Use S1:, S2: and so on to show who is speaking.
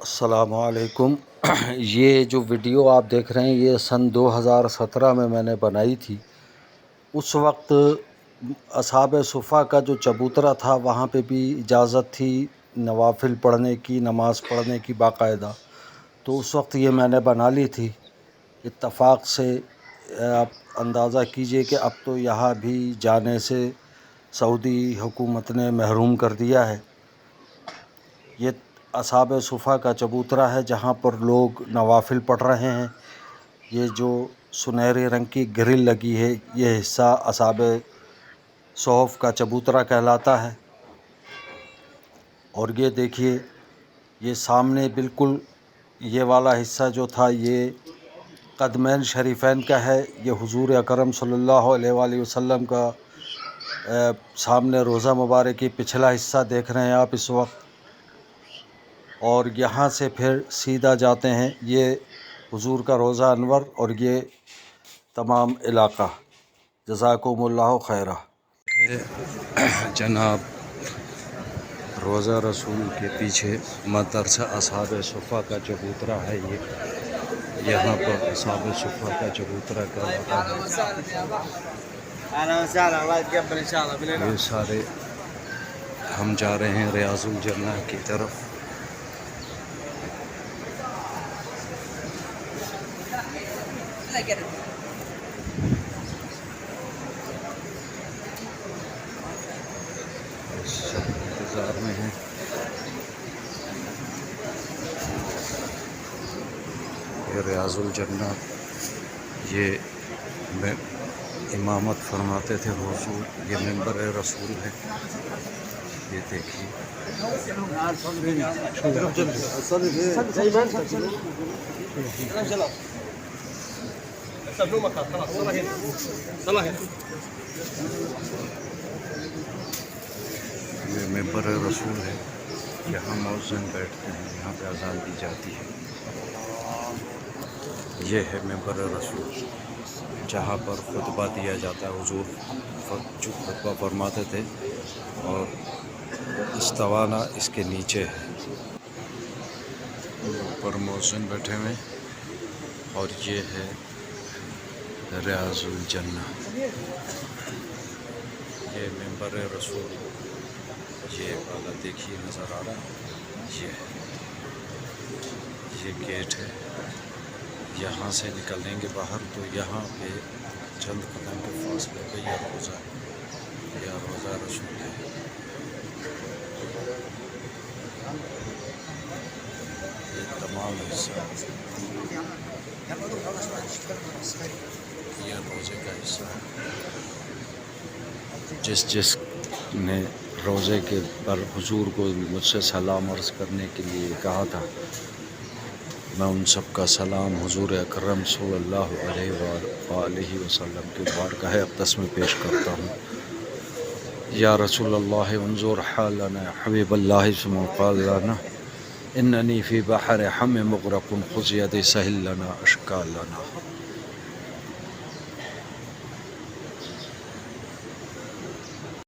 S1: السلام علیکم۔ یہ جو ویڈیو آپ دیکھ رہے ہیں یہ سن 2017 میں نے بنائی تھی۔ اس وقت اصحاب صفا کا جو چبوترا تھا وہاں پہ بھی اجازت تھی نوافل پڑھنے کی، نماز پڑھنے کی باقاعدہ، تو اس وقت یہ میں نے بنا لی تھی۔ اتفاق سے آپ اندازہ کیجئے کہ اب تو یہاں بھی جانے سے سعودی حکومت نے محروم کر دیا ہے۔ یہ اصحاب صفا کا چبوترا ہے جہاں پر لوگ نوافل پڑھ رہے ہیں۔ یہ جو سنہری رنگ کی گرل لگی ہے یہ حصہ اصحاب صحف کا چبوترا کہلاتا ہے۔ اور یہ دیکھیے یہ سامنے بالکل یہ والا حصہ جو تھا یہ قدمین شریفین کا ہے۔ یہ حضور اکرم صلی اللہ علیہ وآلہ وسلم کا سامنے روضہ مبارک کی پچھلا حصہ دیکھ رہے ہیں آپ اس وقت۔ اور یہاں سے پھر سیدھا جاتے ہیں یہ حضور کا روضہ انور اور یہ تمام علاقہ۔ جزاکم اللہ خیرہ۔ جناب روضہ رسول کے پیچھے مدرسہ اصحاب صفا کا چبوترا ہے۔ یہاں پر اصحاب صفا کا چبوترا کا یہ سارے ہم جا رہے ہیں ریاض الجنہ کی طرف۔ سب انتظار میں ہیں۔ یہ ریاض الجنہ یہ امامت فرماتے تھے حضور، یہ منبر رسول ہے۔ یہ دیکھیے یہ منبر رسول ہے، یہاں مؤذن بیٹھتے ہیں، یہاں پہ اذان دی جاتی ہے۔ یہ ہے منبر رسول جہاں پر خطبہ دیا جاتا ہے۔ حضور جو خطبہ فرماتے تھے اور استوانا اس کے نیچے ہے، اوپر مؤذن بیٹھے ہوئے، اور یہ ہے ریاض الجنہ۔ یہ منبر رسول یہ والا دیکھیے نظر آ رہا ہے، یہ گیٹ ہے۔ یہاں سے نکلیں گے باہر تو یہاں پہ چند قدم کے فاصلے پہ یہ روضہ رسول ہے۔ یہ تمام حصہ یہ روزے کا حصہ ہے۔ جس نے روزے کے پر حضور کو مجھ سے سلام عرض کرنے کے لیے کہا تھا، میں ان سب کا سلام حضور اکرم صلی اللہ علیہ وآلہ وسلم کے بارگاہ اقدس میں پیش کرتا ہوں۔ یا رسول اللہ انظر حالنا، حبیب اللہ ثم قال لنا اننی فی بحر ہم مغرق خذ یدی سہل لنا اشکال لنا۔